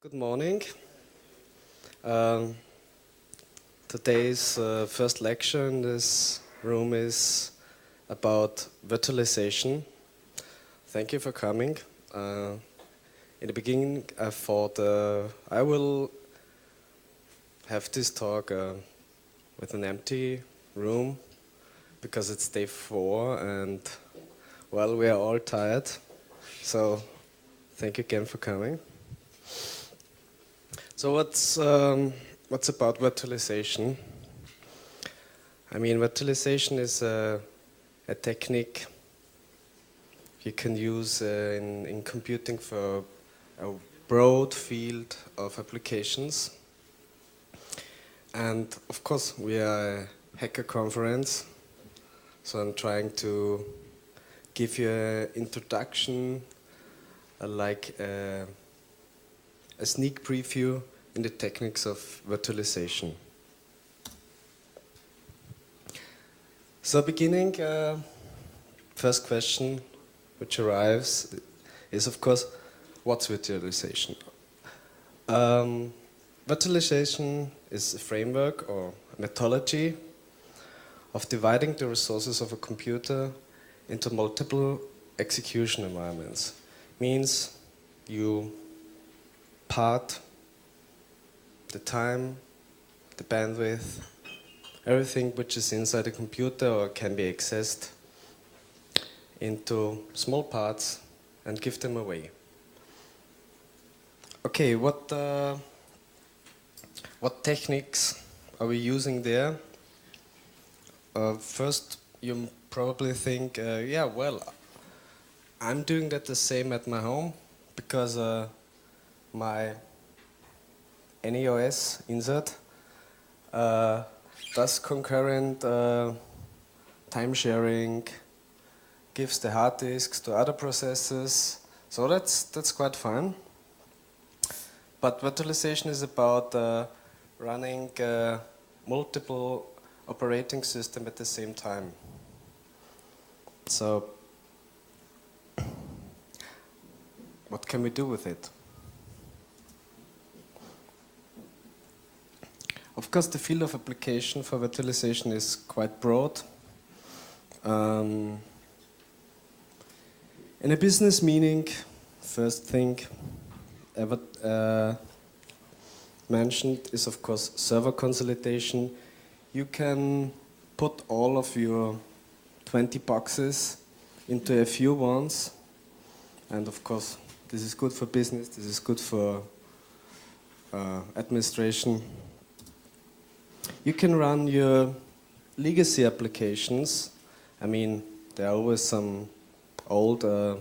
Good morning. Um, Today's first lecture in this room is about virtualization. Thank you for coming. In the beginning, I thought I will have this talk with an empty room because it's day 4 and, well, we are all tired. So thank you again for coming. So what's about virtualization? I mean, virtualization is a technique you can use in computing for a broad field of applications. And of course, we are a hacker conference, so I'm trying to give you an introduction, like a sneak preview in the techniques of virtualization. So beginning, first question which arrives is, of course, what's virtualization? Virtualization is a framework or methodology of dividing the resources of a computer into multiple execution environments. Means you part the time, the bandwidth, everything which is inside the computer or can be accessed into small parts and give them away. Okay, what techniques are we using there? First, you probably think, yeah, well, I'm doing that the same at my home because my anyOS insert does concurrent time sharing, gives the hard disks to other processes, so that's quite fun. But virtualization is about running multiple operating systems at the same time. So what can we do with it? Of course, the field of application for virtualization is quite broad. In a business meaning, first thing ever mentioned is, of course, server consolidation. You can put all of your 20 boxes into a few ones, and of course, this is good for business, this is good for administration. You can run your legacy applications. I mean, there are always some old, I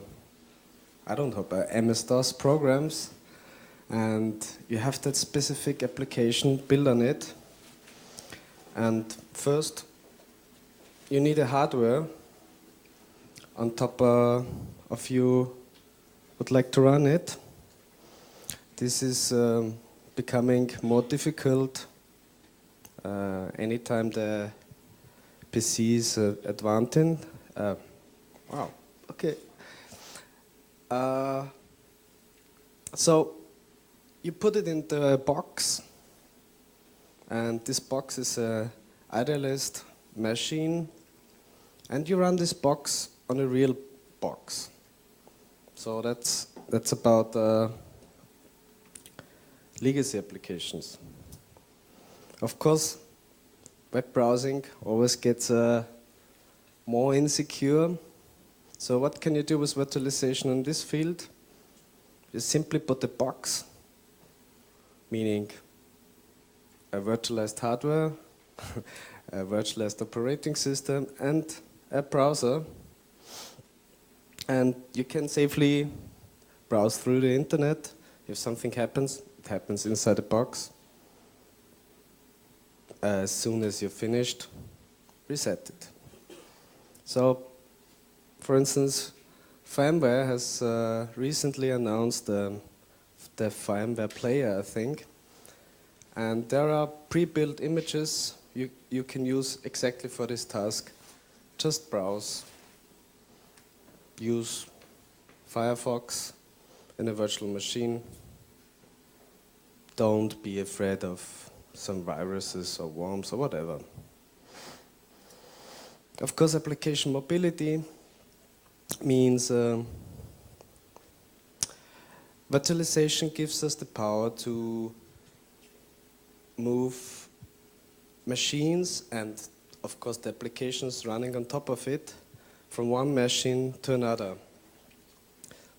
don't know, MS-DOS programs, and you have that specific application built on it. And first, you need a hardware on top of you would like to run it. This is becoming more difficult anytime the PC is advancing. Wow, okay. So you put it in the box, and this box is an idealist machine, and you run this box on a real box. So that's about legacy applications. Of course, web browsing always gets more insecure. So what can you do with virtualization in this field? You simply put a box, meaning a virtualized hardware, a virtualized operating system, and a browser. And you can safely browse through the internet. If something happens, it happens inside the box. As soon as you're finished, reset it. So, for instance, firmware has recently announced the firmware player, I think. And there are pre-built images you can use exactly for this task. Just browse. Use Firefox in a virtual machine. don't be afraid of some viruses or worms or whatever. Of course, application mobility means virtualization gives us the power to move machines and, of course, the applications running on top of it from one machine to another.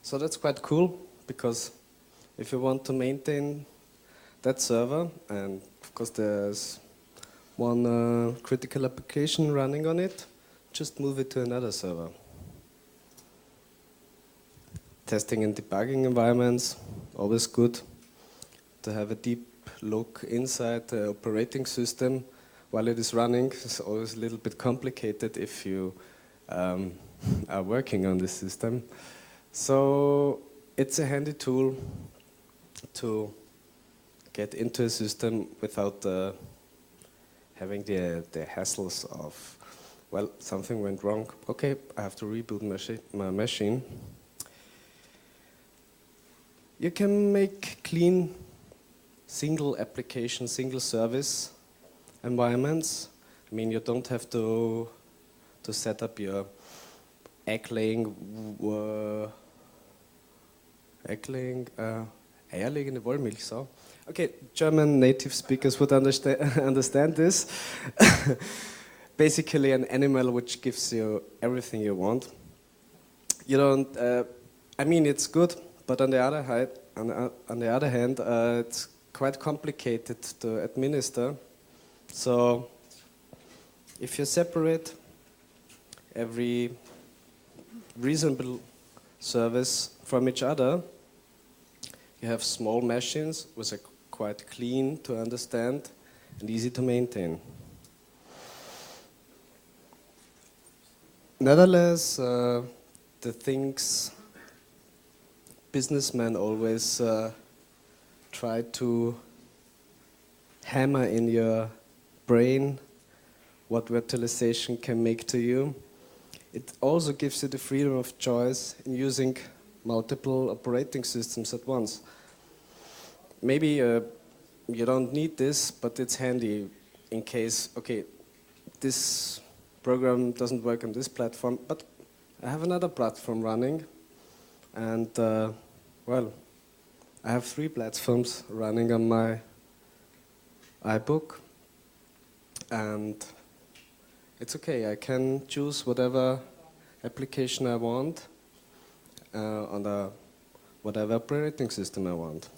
So that's quite cool, because if you want to maintain that server, and of course there's one critical application running on it, just move it to another server. Testing and debugging environments, always good to have a deep look inside the operating system while it is running. It's always a little bit complicated if you are working on the system. So it's a handy tool to get into a system without having the hassles of, well, something went wrong. Okay, I have to reboot my machine. You can make clean single application, single service environments. I mean, you don't have to set up your eierlegende Wollmilchsau. Okay, German native speakers would understand this. Basically an animal which gives you everything you want. You don't, I mean, it's good, but on the other hand, it's quite complicated to administer. So if you separate every reasonable service from each other, you have small machines which are quite clean to understand and easy to maintain. Nevertheless, the things businessmen always try to hammer in your brain what virtualization can make to you. It also gives you the freedom of choice in using multiple operating systems at once. Maybe you don't need this, but it's handy in case, okay, this program doesn't work on this platform, but I have another platform running, and well, I have 3 platforms running on my iBook, and it's okay. I can choose whatever application I want on whatever operating system I want.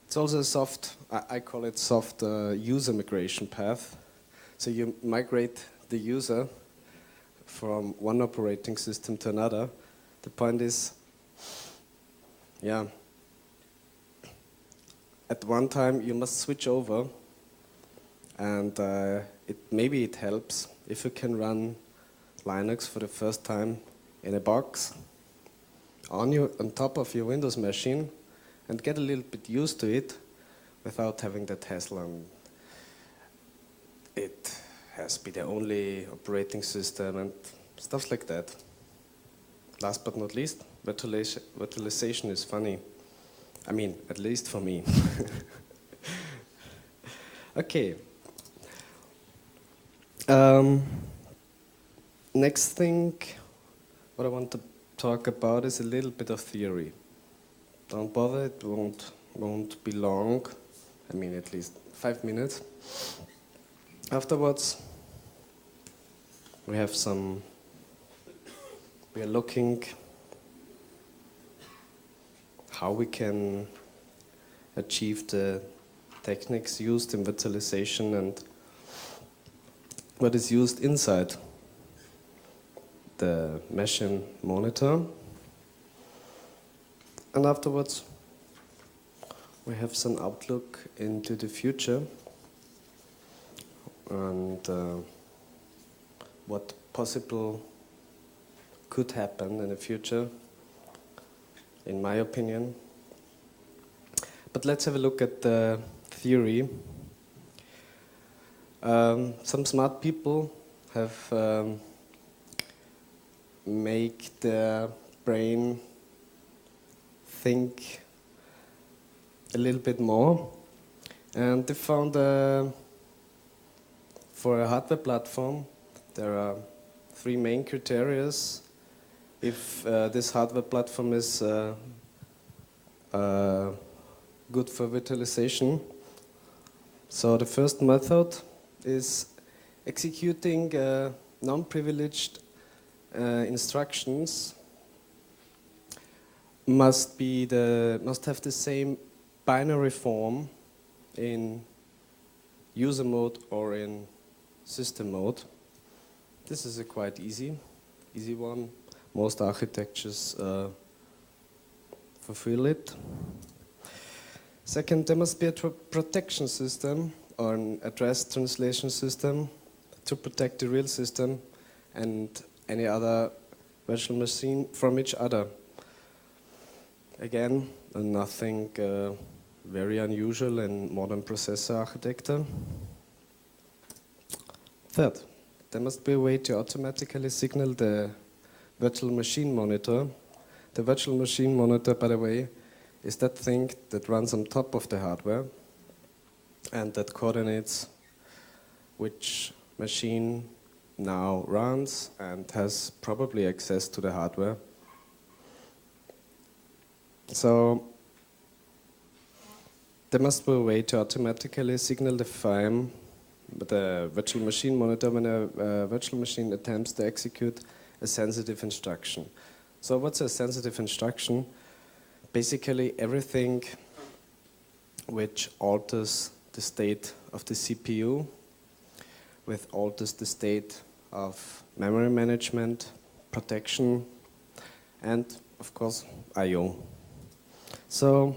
It's also a soft, I call it soft user migration path. So you migrate the user from one operating system to another. The point is, yeah, at one time you must switch over, and maybe it helps if you can run Linux for the first time in a box on top of your Windows machine and get a little bit used to it without having that hassle, and it has to be the only operating system and stuff like that. Last but not least, virtualization is funny. I mean, at least for me. Okay. Next thing, what I want to talk about is a little bit of theory. Don't bother, it won't be long. I mean, at least 5 minutes. Afterwards, we are looking how we can achieve the techniques used in virtualization and what is used inside the machine monitor. And afterwards, we have some outlook into the future and what possible could happen in the future, in my opinion. But let's have a look at the theory. Some smart people have made their brain think a little bit more, and they found for a hardware platform there are three main criteria if this hardware platform is good for virtualization. So the first method is executing non-privileged instructions must have the same binary form in user mode or in system mode. This is a quite easy one. Most architectures fulfill it. Second, there must be a protection system or an address translation system to protect the real system and any other virtual machine from each other. Again, nothing very unusual in modern processor architecture. Third, there must be a way to automatically signal the virtual machine monitor. The virtual machine monitor, by the way, is that thing that runs on top of the hardware and that coordinates which machine now runs and has probably access to the hardware. So there must be a way to automatically signal the virtual machine monitor when a virtual machine attempts to execute a sensitive instruction. So what's a sensitive instruction? Basically everything which alters the state of the CPU, which alters the state of memory management, protection, and of course I/O. So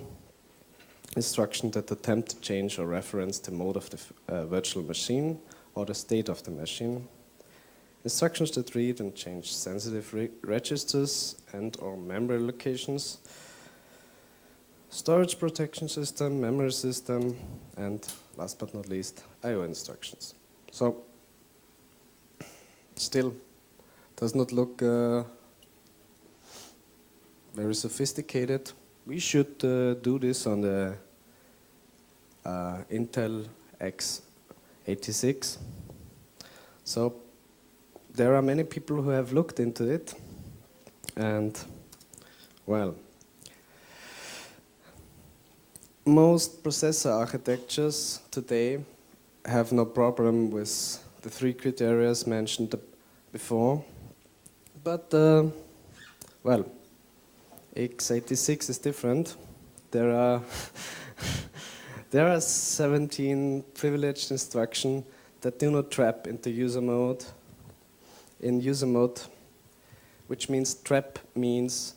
instructions that attempt to change or reference the mode of the virtual machine or the state of the machine. Instructions that read and change sensitive registers and or memory locations. Storage protection system, memory system, and last but not least, I/O instructions. So, still does not look very sophisticated. We should do this on the Intel x86. So, there are many people who have looked into it, and well, most processor architectures today have no problem with the three criteria mentioned before, but well, x86 is different. There are there are 17 privileged instructions that do not trap into user mode. In user mode, which means trap means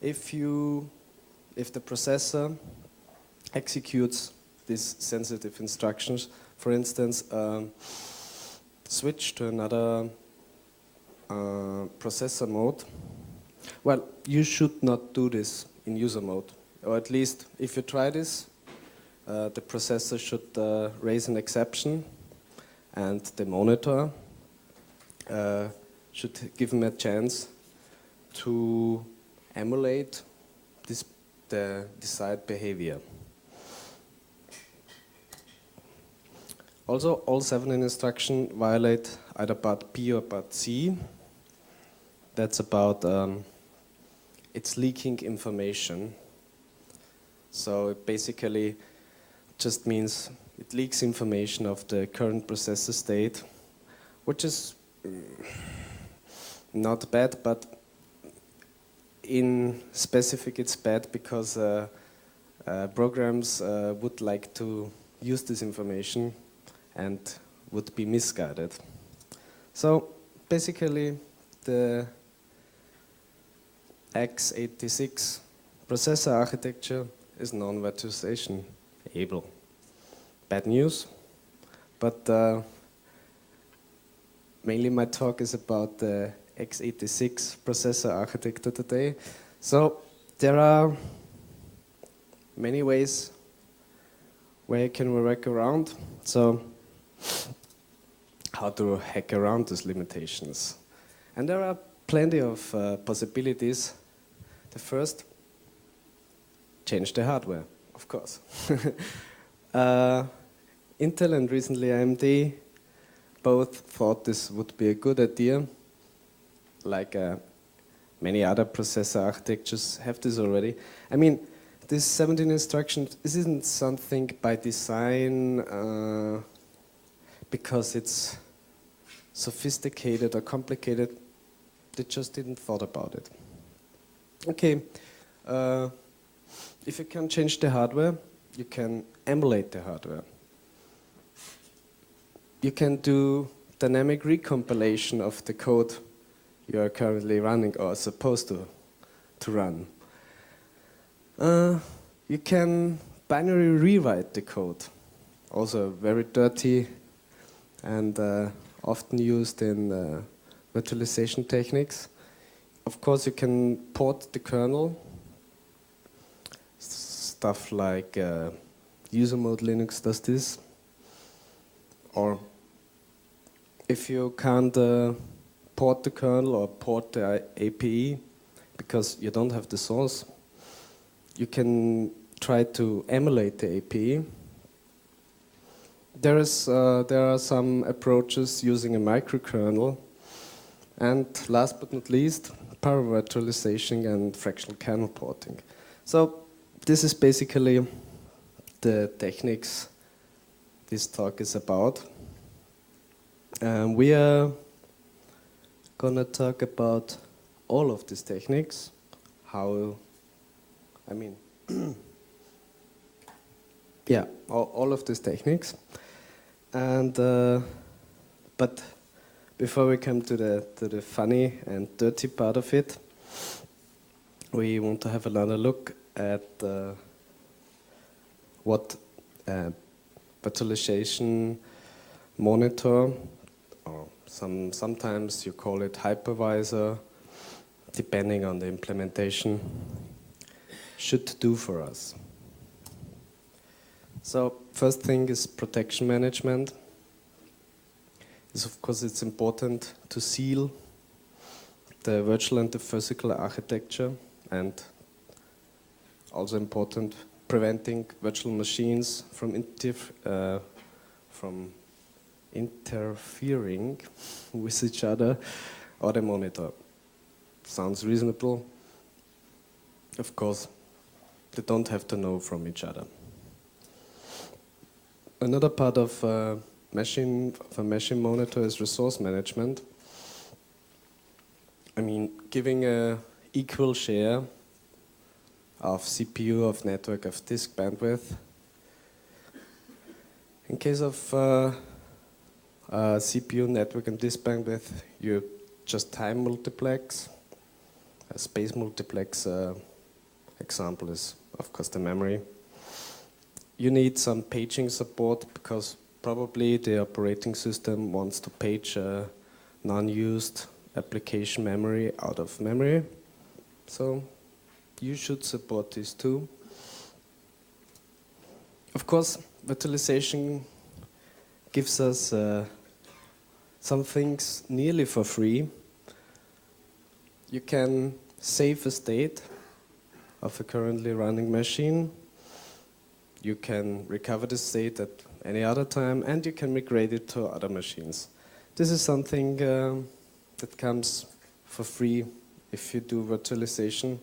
if the processor executes these sensitive instructions, for instance, switch to another processor mode. Well, you should not do this in user mode, or at least if you try this, the processor should raise an exception, and the monitor should give him a chance to emulate the desired behavior. Also, all 17 instructions violate either part B or part C. That's about it's leaking information. So it basically just means it leaks information of the current processor state, which is not bad, but in specific it's bad because programs would like to use this information and would be misguided. So basically the x86 processor architecture is non-virtualization able. Bad news, but mainly my talk is about the x86 processor architecture today. So there are many ways where you can work around. So how to hack around these limitations. And there are plenty of possibilities. The first, change the hardware. of course. Intel and recently AMD both thought this would be a good idea, like many other processor architectures have this already. I mean, this 17 instructions, this isn't something by design because it's sophisticated or complicated. They just didn't thought about it. Okay, if you can change the hardware, you can emulate the hardware. You can do dynamic recompilation of the code you are currently running or supposed to run. You can binary rewrite the code, also very dirty and often used in virtualization techniques. Of course, you can port the kernel, stuff like user mode Linux does this, or if you can't port the kernel or port the API because you don't have the source, you can try to emulate the API. There are some approaches using a microkernel, and last but not least, Paravirtualization and fractional kernel porting. So this is basically the techniques this talk is about. We are gonna talk about all of these techniques, how, I mean, yeah, all of these techniques. And but before we come to the funny and dirty part of it, we want to have another look at what virtualization monitor, or sometimes you call it hypervisor, depending on the implementation, should do for us. So first thing is protection management. Of course, it's important to seal the virtual and the physical architecture, and also important preventing virtual machines from interfering with each other or the monitor. Sounds reasonable. Of course, they don't have to know from each other. Another part of a machine monitor is resource management. I mean, giving a equal share of CPU, of network, of disk bandwidth. In case of CPU, network, and disk bandwidth, you just time multiplex. A space multiplex example is, of course, the memory. You need some paging support because probably the operating system wants to page non-used application memory out of memory. So you should support this too. Of course, virtualization gives us some things nearly for free. You can save a state of a currently running machine. You can recover the state at any other time, and you can migrate it to other machines. This is something that comes for free if you do virtualization.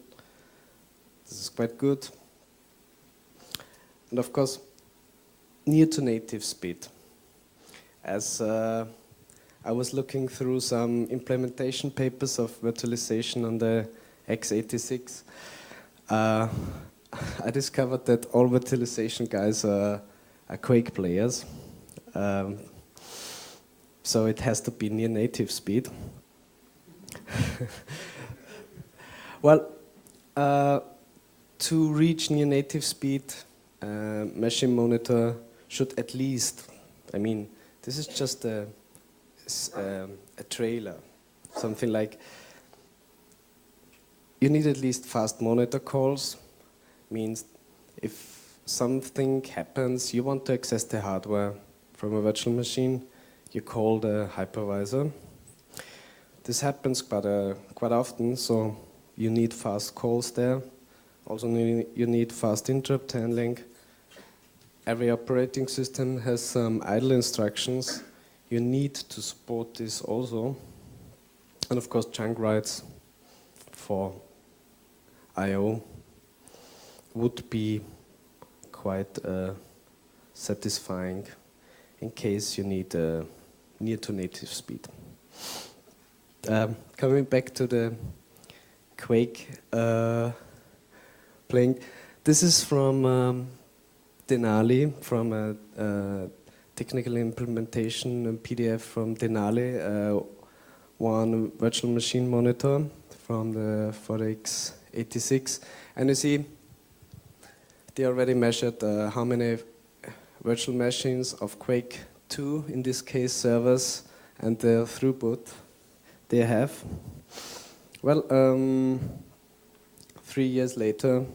This is quite good. And of course, near to native speed. As I was looking through some implementation papers of virtualization on the x86, I discovered that all virtualization guys are Quake players. So it has to be near native speed. Well, to reach near native speed, machine monitor should at least, I mean, this is just a trailer, something like, you need at least fast monitor calls. Means if something happens, you want to access the hardware from a virtual machine, you call the hypervisor. This happens quite often, so you need fast calls there. Also, you need fast interrupt handling. Every operating system has some idle instructions. You need to support this also. And of course, chunk writes for I/O would be quite satisfying in case you need near to native speed. Coming back to the Quake playing, this is from Denali, from a technical implementation PDF from Denali, one virtual machine monitor from the x86. And you see, they already measured how many virtual machines of Quake 2, in this case servers, and the throughput they have. Well, 3 years later,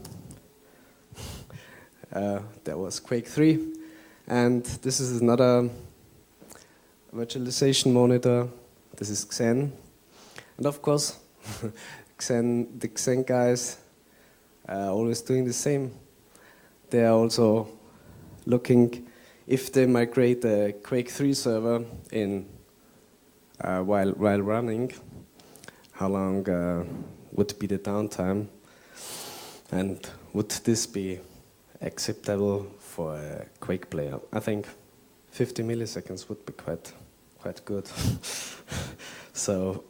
there was Quake 3, and this is another virtualization monitor. This is Xen, and of course, the Xen guys are always doing the same. They are also looking if they migrate a Quake 3 server in while running, how long would be the downtime, and would this be acceptable for a Quake player? I think 50 milliseconds would be quite good. So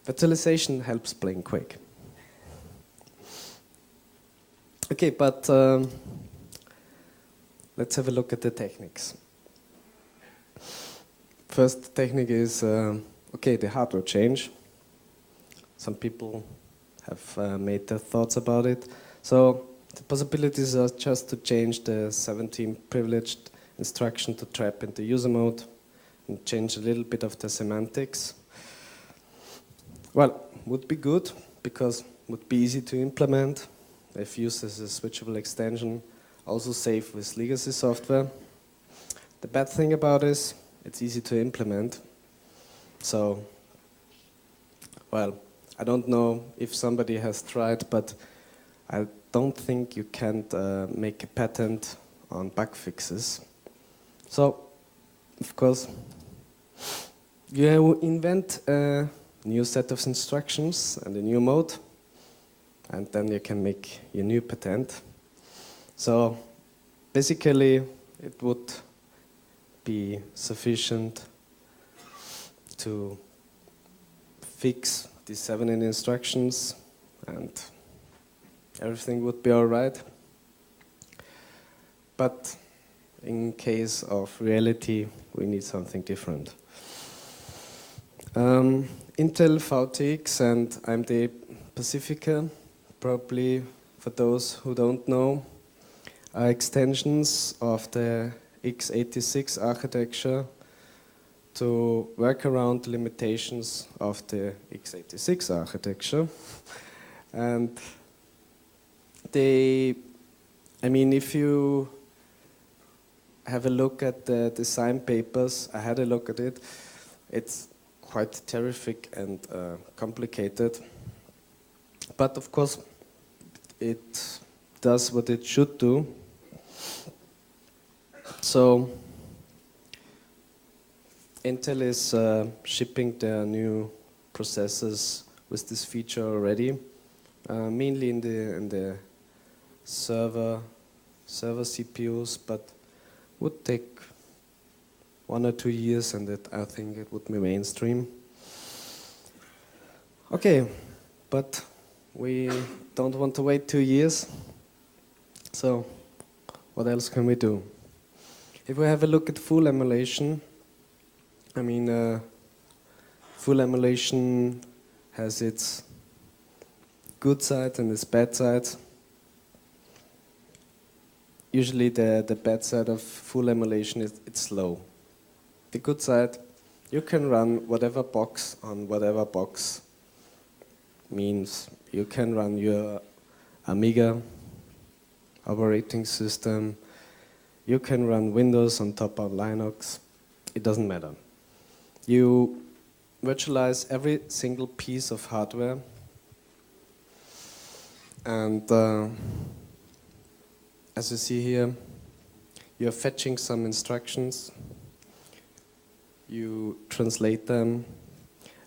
virtualization helps playing Quake. Okay, but let's have a look at the techniques. First technique is, okay, the hardware change. Some people have made their thoughts about it. So the possibilities are just to change the 17 privileged instruction to trap into user mode and change a little bit of the semantics. Well, would be good because would be easy to implement if used as a switchable extension, also safe with legacy software. The bad thing about this, it's easy to implement. So, well, I don't know if somebody has tried, but I don't think you can make a patent on bug fixes. So, of course, you invent a new set of instructions and a new mode, and then you can make your new patent. So, basically, it would be sufficient to fix these 17 instructions and everything would be all right. But in case of reality, we need something different. Intel VTX and AMD Pacifica, probably for those who don't know, are extensions of the x86 architecture to work around the limitations of the x86 architecture. And they, I mean, if you have a look at the design papers, I had a look at it, it's quite terrific and complicated. But of course, it does what it should do. So, Intel is shipping their new processors with this feature already, mainly in the server CPUs, but would take 1 or 2 years, and I think it would be mainstream. Okay, but we don't want to wait 2 years. So, what else can we do? If we have a look at full emulation, I mean, full emulation has its good side and its bad side. Usually the bad side of full emulation is it's slow. The good side, you can run whatever box on whatever box. Means you can run your Amiga operating system, you can run Windows on top of Linux, it doesn't matter. You virtualize every single piece of hardware And as you see here, you're fetching some instructions, you translate them,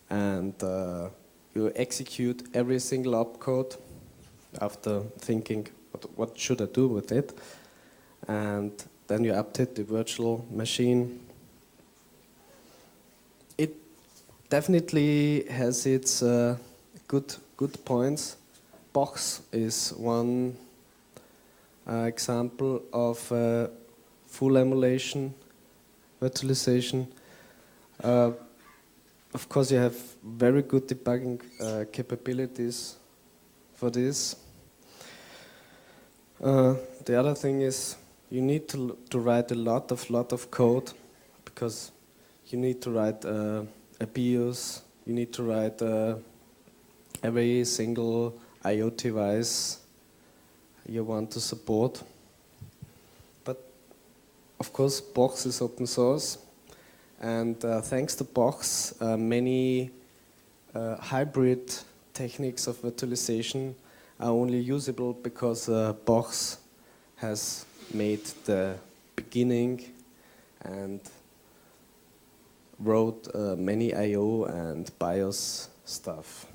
and you execute every single opcode after thinking, what should I do with it? And then you update the virtual machine. It definitely has its good points. Box is one example of full emulation, virtualization. Of course, you have very good debugging capabilities for this. The other thing is you need to write a lot of code, because you need to write a BIOS, you need to write every single I/O device you want to support. But of course, Box is open source, and thanks to Box, many hybrid techniques of virtualization are only usable because Box has made the beginning and wrote many I/O and BIOS stuff.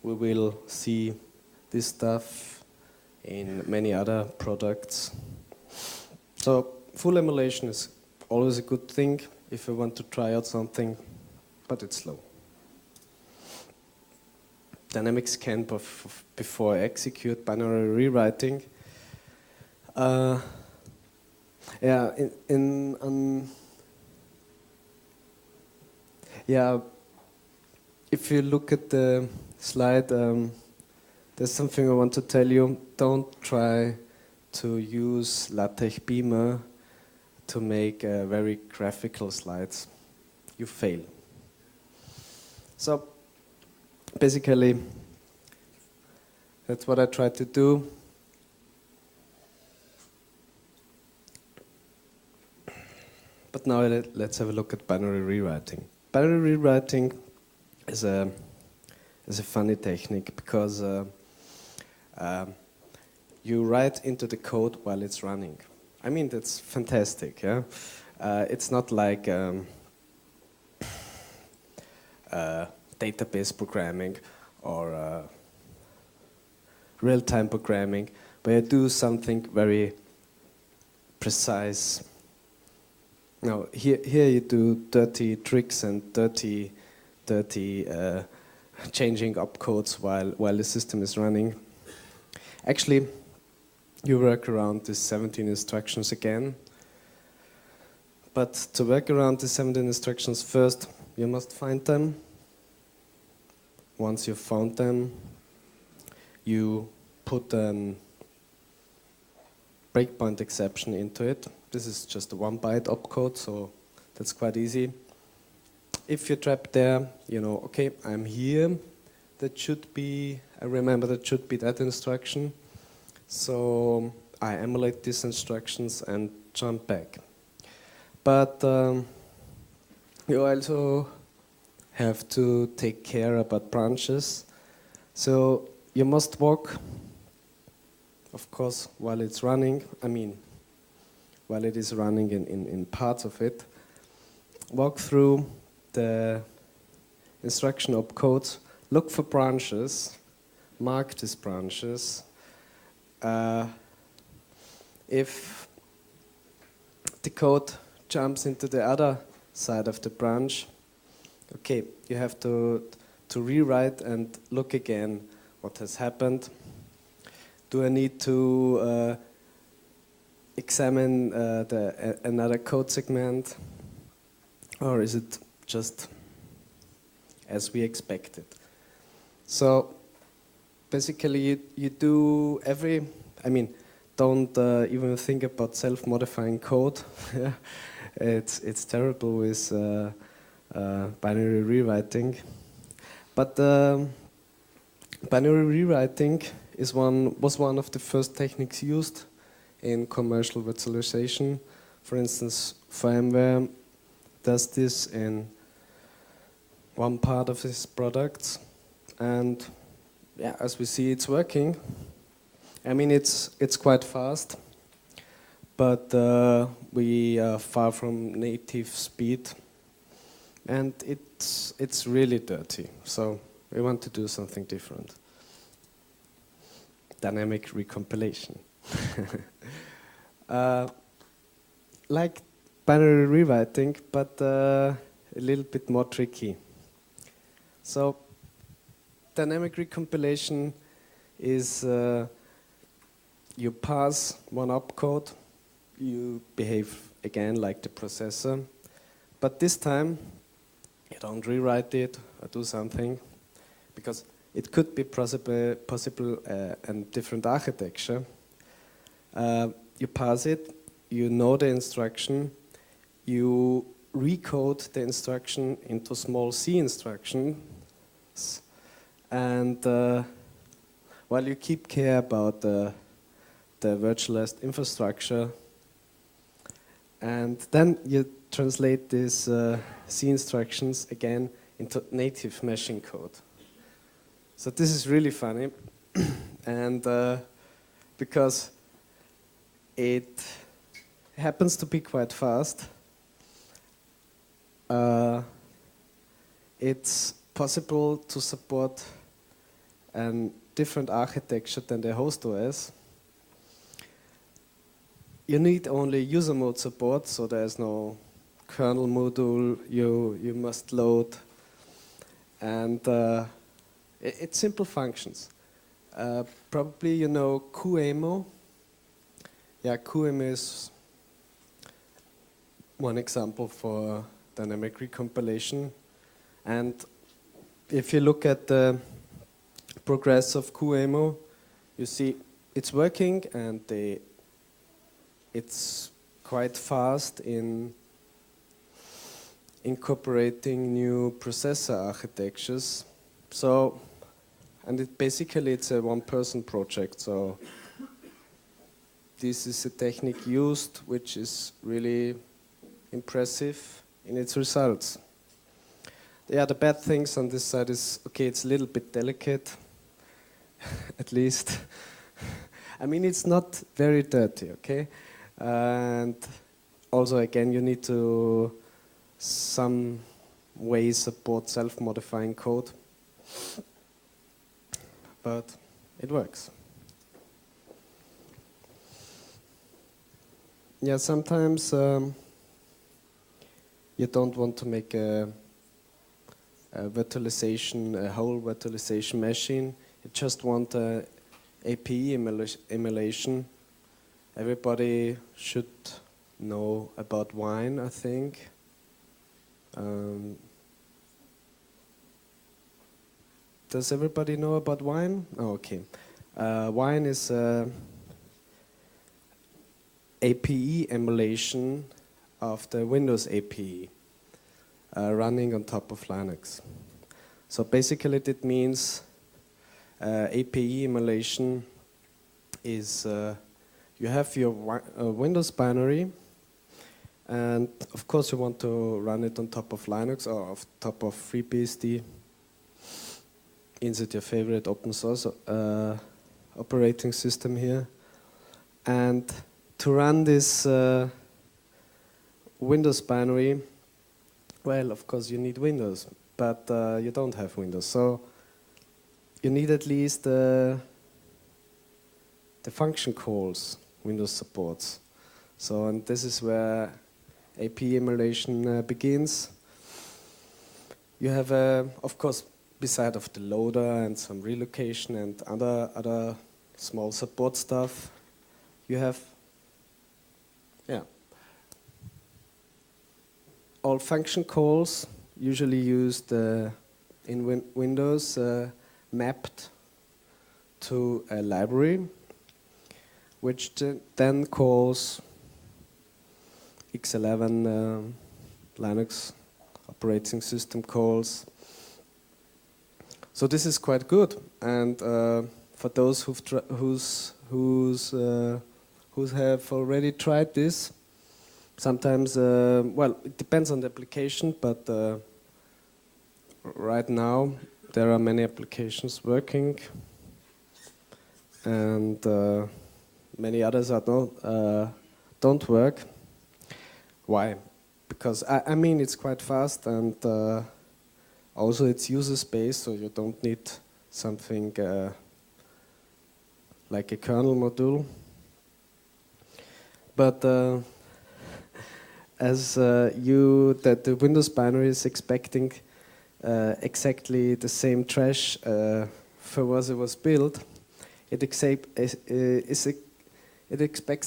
We will see this stuff in many other products. So full emulation is always a good thing if you want to try out something, but it's slow. Dynamic scan before execute, binary rewriting. If you look at the slide, there's something I want to tell you. Don't try to use LaTeX Beamer to make very graphical slides. You fail. So basically, that's what I try to do. But now let's have a look at binary rewriting. Binary rewriting is a funny technique because you write into the code while it's running. I mean, that's fantastic. Yeah, it's not like database programming or real-time programming, where you do something very precise. Now, here you do dirty tricks and dirty changing opcodes while the system is running. Actually, you work around the 17 instructions again. But to work around the 17 instructions, first you must find them. Once you've found them, you put a breakpoint exception into it. This is just a 1-byte opcode, so that's quite easy. If you're trapped there, you know, okay, I'm here. That should be, I remember that should be that instruction. So I emulate these instructions and jump back. But you also have to take care about branches. So you must walk, of course, while it's running. I mean, while it is running in parts of it. Walk through the instruction opcodes, look for branches, mark these branches. If the code jumps into the other side of the branch, okay, you have to rewrite and look again what has happened. Do I need to examine another code segment, or is it just as we expected? So basically you do don't even think about self-modifying code. It's terrible with binary rewriting. But binary rewriting was one of the first techniques used in commercial virtualization. For instance, VMware does this in one part of its products, and yeah, as we see, it's working. I mean, it's quite fast, but we are far from native speed, and it's really dirty. So we want to do something different. Dynamic recompilation. Like binary rewriting, but a little bit more tricky. So dynamic recompilation is you pass one opcode, you behave again like the processor, but this time you don't rewrite it or do something, because it could be possible and different architecture. You pass it, you know the instruction, you recode the instruction into small C instructions, and while you keep care about the virtualized infrastructure, and then you translate these C instructions again into native machine code. So this is really funny, and because it happens to be quite fast, it's possible to support a different architecture than the host OS. You need only user mode support, so there's no kernel module you must load, and it's simple functions. Probably you know qemu. Yeah, qemu is one example for dynamic recompilation. And if you look at the progress of qemu, you see it's working, and it's quite fast in incorporating new processor architectures. So, and basically it's a one-person project. So this is a technique used which is really impressive in its results. Yeah, the bad things on this side is, okay, it's a little bit delicate, at least. I mean, it's not very dirty, okay? And also, again, you need to some way support self-modifying code, but it works. Yeah, sometimes you don't want to make a virtualization, a whole virtualization machine. You just want a API emulation. Everybody should know about Wine, I think. Does everybody know about Wine? Oh, okay. Wine is API emulation of the Windows API running on top of Linux. So basically that means API emulation is you have your Windows binary, and of course you want to run it on top of Linux or on top of FreeBSD. Insert your favorite open source operating system here. And to run this Windows binary, well, of course you need Windows, but you don't have Windows. So you need at least the function calls Windows supports. So, and this is where API emulation begins. You have, of course, beside of the loader and some relocation and other small support stuff, you have, yeah, all function calls usually used in Windows mapped to a library, which then calls x11 Linux operating system calls. So this is quite good, and for those who have already tried this, sometimes, well, it depends on the application, but right now there are many applications working and many others don't work. Why? Because I mean it's quite fast, and also it's user space, so you don't need something like a kernel module. But as that the Windows binary is expecting exactly the same trash for what it was built, it expects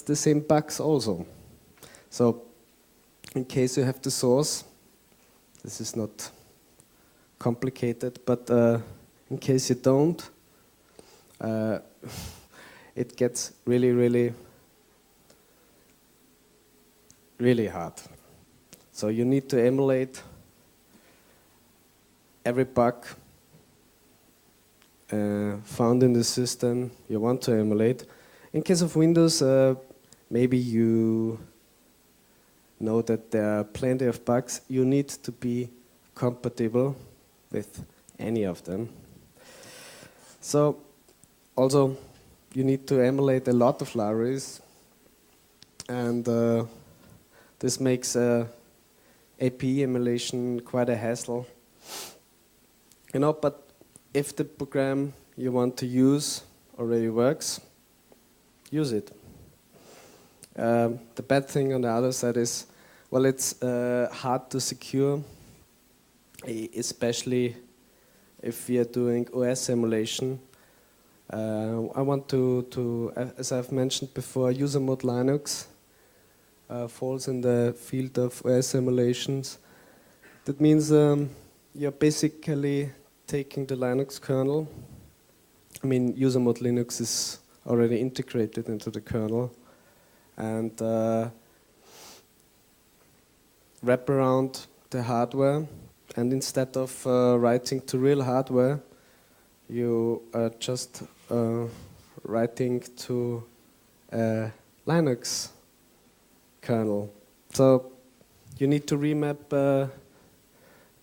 the same bugs also. So in case you have the source, this is not complicated, but in case you don't, it gets really, really, really hard. So you need to emulate every bug found in the system you want to emulate. In case of Windows, maybe you know that there are plenty of bugs. You need to be compatible with any of them. So also you need to emulate a lot of libraries, and this makes API emulation quite a hassle. You know, but if the program you want to use already works, use it. The bad thing on the other side is, well, it's hard to secure, especially if we are doing OS emulation. I want to, as I've mentioned before, user mode Linux falls in the field of OS emulations. That means you're basically taking the Linux kernel. I mean, user mode Linux is already integrated into the kernel, and wrap around the hardware, and instead of writing to real hardware, you are just writing to a Linux kernel. So you need to remap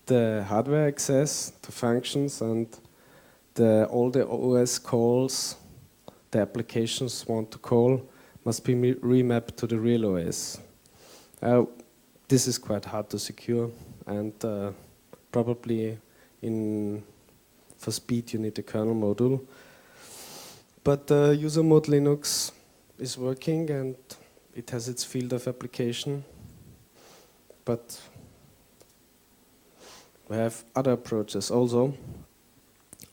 the hardware access to functions, and all the OS calls the applications want to call must be remapped to the real OS. This is quite hard to secure, and probably for speed you need a kernel module. But user mode Linux is working, and it has its field of application. But we have other approaches also.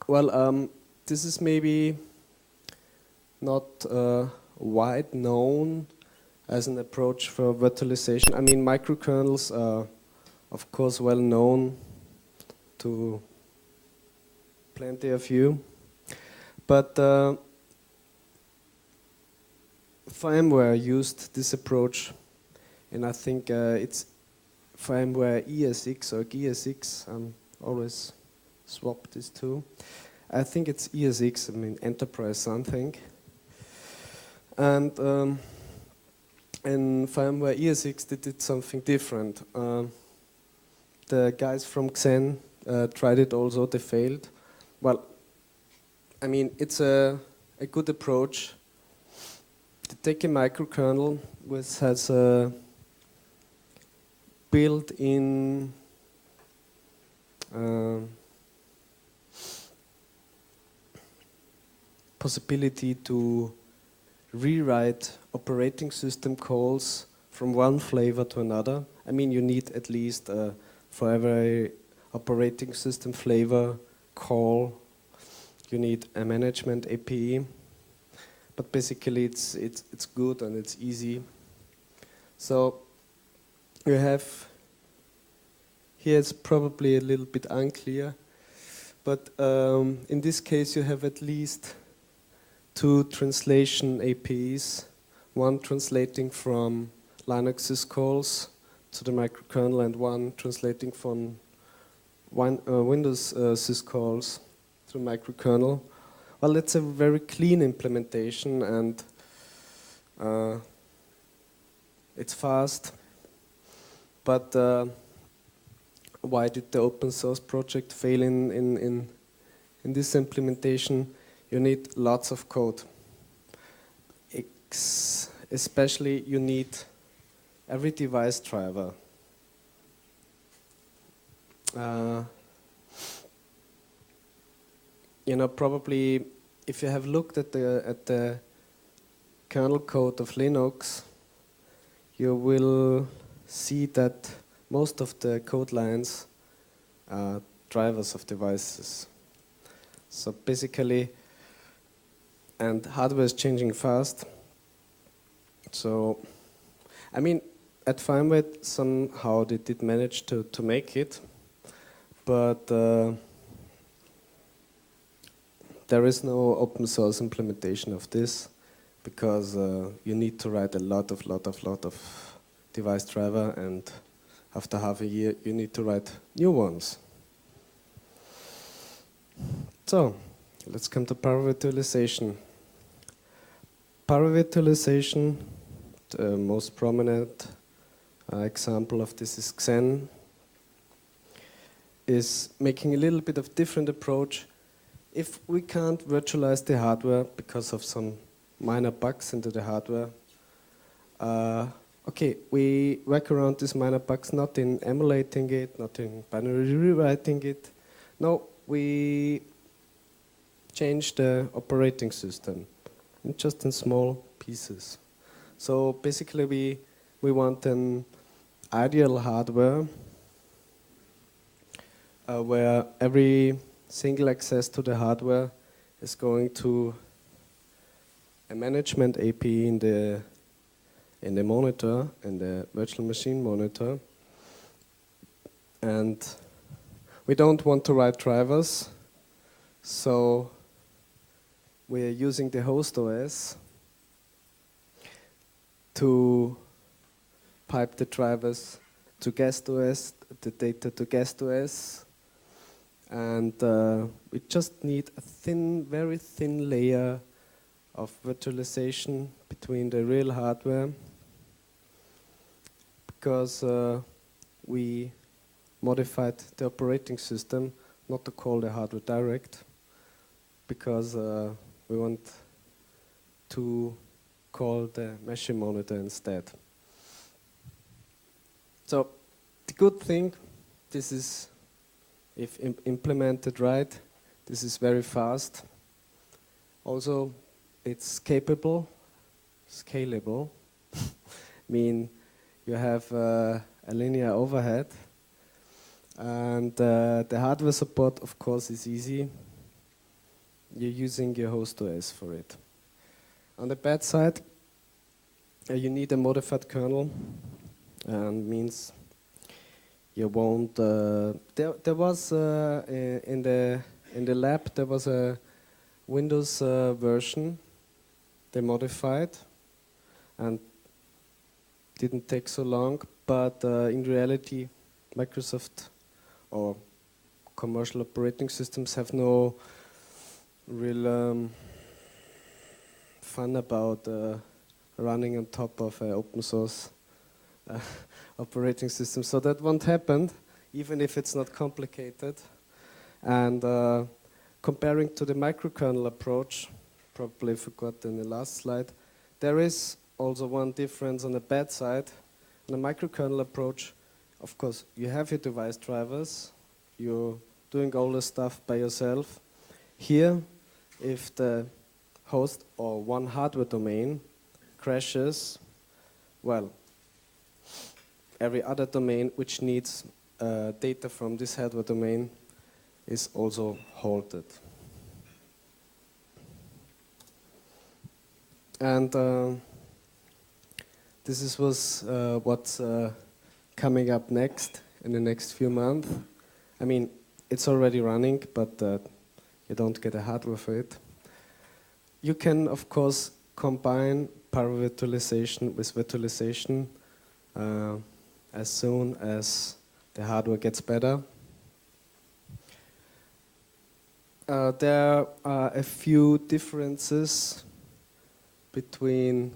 Well, this is maybe not wide known as an approach for virtualization. I mean, microkernels are, of course, well known to plenty of you. But VMware used this approach, and I think it's VMware ESX or GSX. Always swap these two. I think it's ESX, I mean enterprise something. And in VMware ESX they did something different. The guys from Xen tried it also, they failed. Well, I mean, it's a good approach to take a microkernel which has a built-in possibility to rewrite operating system calls from one flavor to another. I mean, you need at least for every operating system flavor call, you need a management API. But basically, it's good and it's easy. So you have here. It's probably a little bit unclear, but in this case, you have at least two translation APIs. One translating from Linux syscalls to the microkernel, and one translating from Windows syscalls to the microkernel. Well, it's a very clean implementation, and it's fast. But why did the open source project fail in this implementation? You need lots of code. especially you need every device driver. You know, probably if you have looked at the kernel code of Linux, you will see that most of the code lines are drivers of devices. So basically, and hardware is changing fast. So, I mean, at FineWeb somehow they did manage to make it, but there is no open source implementation of this because you need to write a lot of device driver, and after half a year you need to write new ones. So, let's come to Paravirtualization. Paravirtualization, the most prominent example of this is Xen, is making a little bit of different approach. If we can't virtualize the hardware because of some minor bugs into the hardware, okay, we work around these minor bugs not in emulating it, not in binary rewriting it. No, we change the operating system, just in small pieces. So basically we want an ideal hardware where every single access to the hardware is going to a management API in the monitor, in the virtual machine monitor. And we don't want to write drivers, so we are using the host OS to pipe the drivers to guest OS, the data to guest OS, and we just need a thin, very thin layer of virtualization between the real hardware, because we modified the operating system not to call the hardware direct, because we want to call the machine monitor instead. So the good thing, this is, if implemented right, this is very fast. Also, it's capable, scalable. I mean, you have a linear overhead, and the hardware support, of course, is easy. You're using your host OS for it. On the bad side, you need a modified kernel, and means you won't. There was in the lab there was a Windows version they modified, and didn't take so long. But in reality, Microsoft or commercial operating systems have no real fun about running on top of open source operating system. So that won't happen, even if it's not complicated. And comparing to the microkernel approach, probably forgot in the last slide, there is also one difference on the bad side. In the microkernel approach, of course, you have your device drivers, you're doing all the stuff by yourself. Here, if the host or one hardware domain crashes, well, every other domain which needs data from this hardware domain is also halted. And this was what's coming up next in the next few months. I mean, it's already running, but you don't get a hardware for it. You can, of course, combine paravirtualization with virtualization as soon as the hardware gets better. There are a few differences between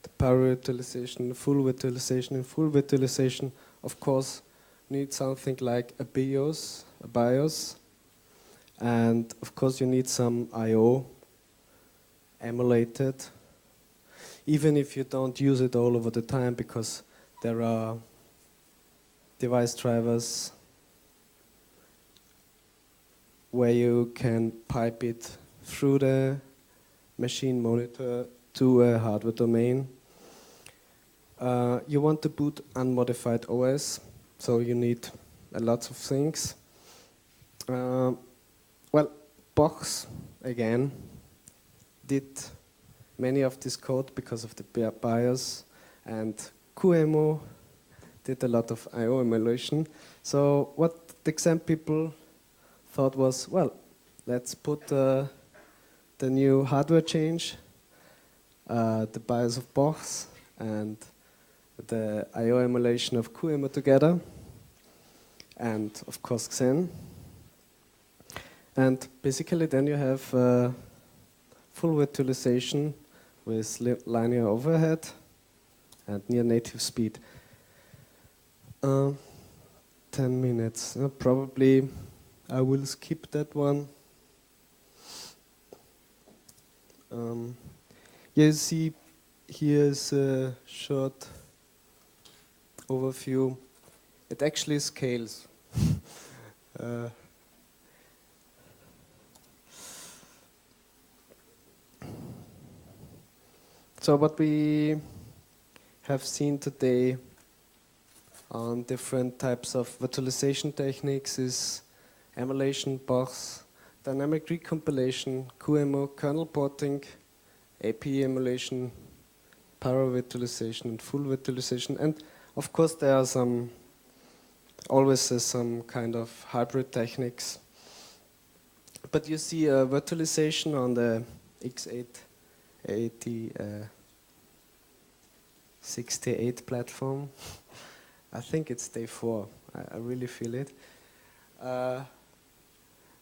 the paravirtualization and full virtualization. In full virtualization, of course, you need something like a BIOS, and of course you need some I/O emulated. even if you don't use it all over the time, because there are device drivers where you can pipe it through the machine monitor to a hardware domain. You want to boot unmodified OS, so you need a lot of things. Well, Box, again, did many of this code because of the BIOS, and qemu did a lot of I/O emulation. So what the exam people thought was, well, let's put the new hardware change, the BIOS of Box, and the I/O emulation of qemu together, and of course Xen. And basically then you have full virtualization with linear overhead and near native speed. 10 minutes. Probably I will skip that one. You see here's a short overview. It actually scales. So what we have seen today on different types of virtualization techniques is emulation, Box, dynamic recompilation, qemu, kernel porting, API emulation, Paravirtualization, and full virtualization. And of course there are always some kind of hybrid techniques. But you see virtualization on the x68 platform. I think it's day 4. I really feel it.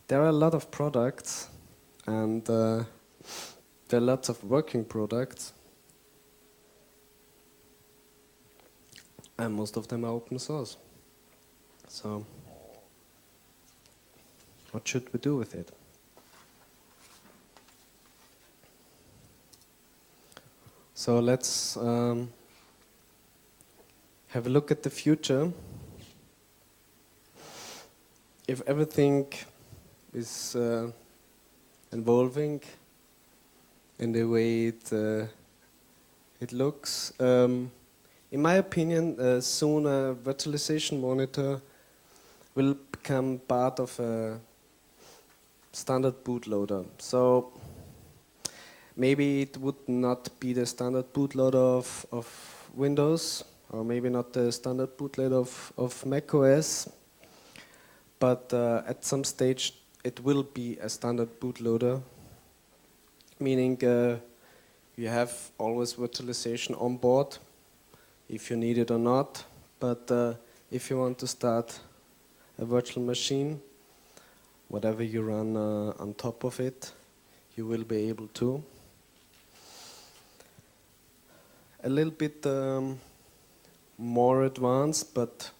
There are a lot of products, and there are lots of working products, and most of them are open source. So, what should we do with it? So let's have a look at the future. If everything is evolving in the way it looks, in my opinion, soon a virtualization monitor will become part of a standard bootloader. So maybe it would not be the standard bootloader of Windows, or maybe not the standard bootloader of macOS, but at some stage it will be a standard bootloader, meaning you have always virtualization on board, if you need it or not, but if you want to start a virtual machine, whatever you run on top of it, you will be able to. A little bit more advanced, but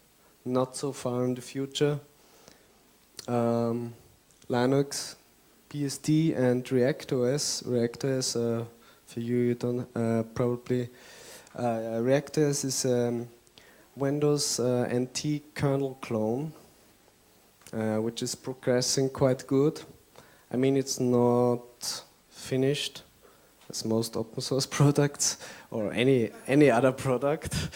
not so far in the future. Linux, BSD, and ReactOS. ReactOS, for you don't probably. ReactOS is Windows NT kernel clone, which is progressing quite good. I mean, it's not finished, as most open source products or any other product,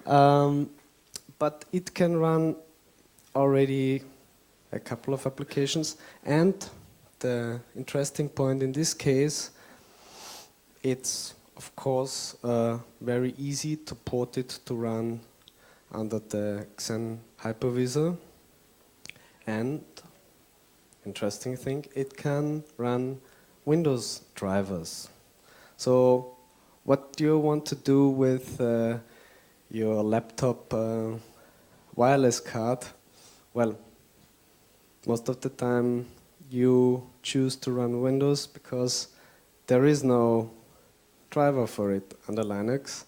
but it can run already a couple of applications. And the interesting point in this case, it's of course very easy to port it to run under the Xen hypervisor. And interesting thing, it can run Windows drivers. So what do you want to do with your laptop wireless card? Well, most of the time you choose to run Windows because there is no driver for it under Linux.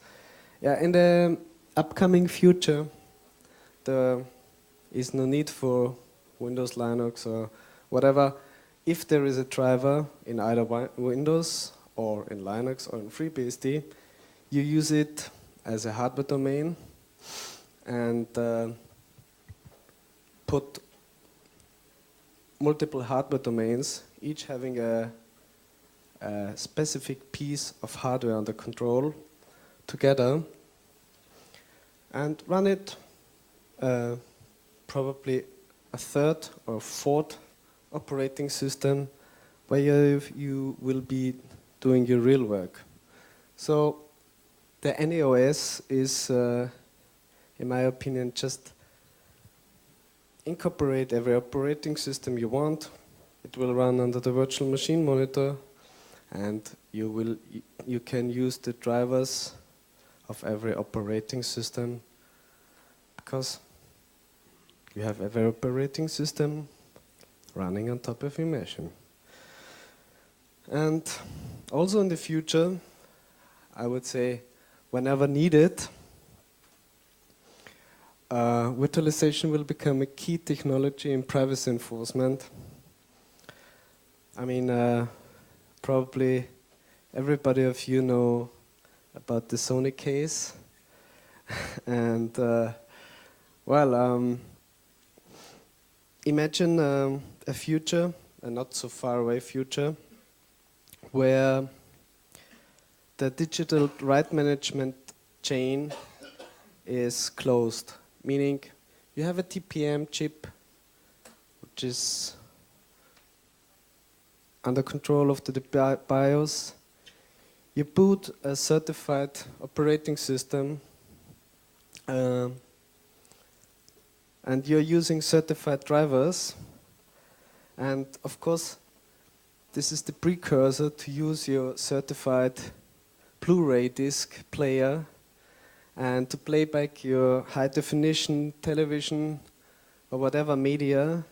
Yeah, in the upcoming future, there is no need for Windows, Linux, or whatever. If there is a driver in either Windows or in Linux or in FreeBSD, you use it as a hardware domain and put multiple hardware domains, each having a specific piece of hardware under control together, and run it probably a third or fourth operating system where you will be doing your real work. So the anyOS is, in my opinion, just incorporate every operating system you want. It will run under the virtual machine monitor, and you can use the drivers of every operating system, because you have every operating system running on top of your machine. And also in the future, I would say, whenever needed, virtualization will become a key technology in privacy enforcement. I mean, probably everybody of you know about the Sony case. And, well, imagine a future, a not so far away future, where the digital right management chain is closed, meaning you have a TPM chip which is under control of the BIOS. You boot a certified operating system and you're using certified drivers, and of course this is the precursor to use your certified Blu-ray disc player and to play back your high-definition television or whatever media.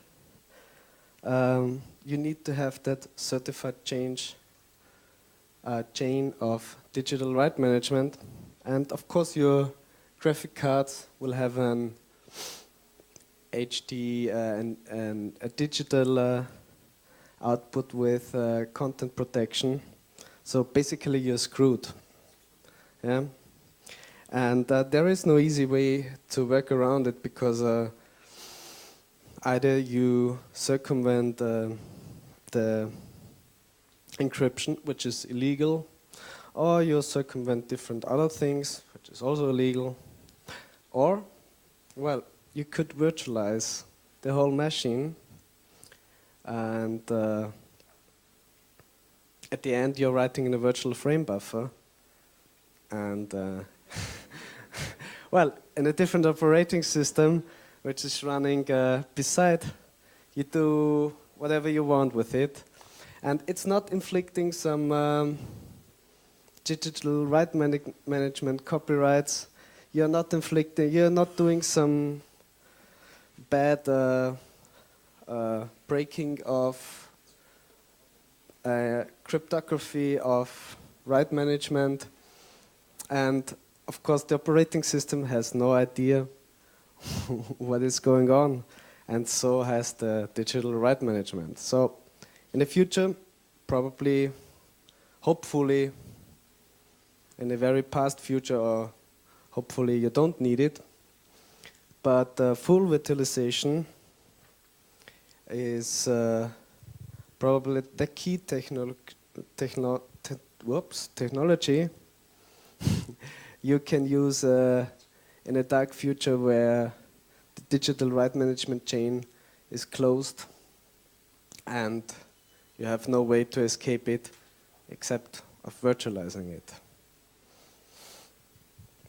You need to have that certified chain of digital right management, and of course your graphic cards will have an HD and a digital output with content protection. So basically you're screwed. Yeah? And there is no easy way to work around it, because either you circumvent the encryption, which is illegal, or you circumvent different other things, which is also illegal, or, well, you could virtualize the whole machine, and at the end you're writing in a virtual frame buffer, and well, in a different operating system which is running beside, you do whatever you want with it, and it's not inflicting some digital right management copyrights. You're not doing some bad breaking of cryptography of right management, and of course the operating system has no idea what is going on, and so has the digital right management. So in the future, probably, hopefully, in a very past future, or hopefully you don't need it, but full virtualization is probably the key technology you can use in a dark future where the digital right management chain is closed and you have no way to escape it except of virtualizing it.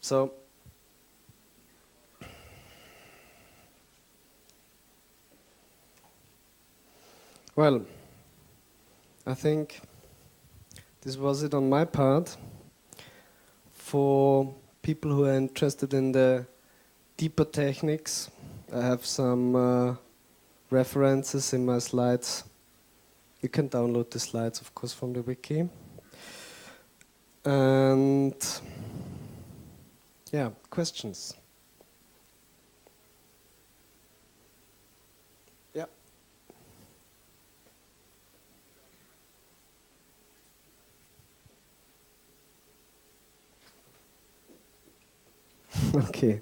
So, well, I think this was it on my part. For people who are interested in the deeper techniques, I have some references in my slides. You can download the slides, of course, from the wiki. And yeah, questions? Yeah. Okay.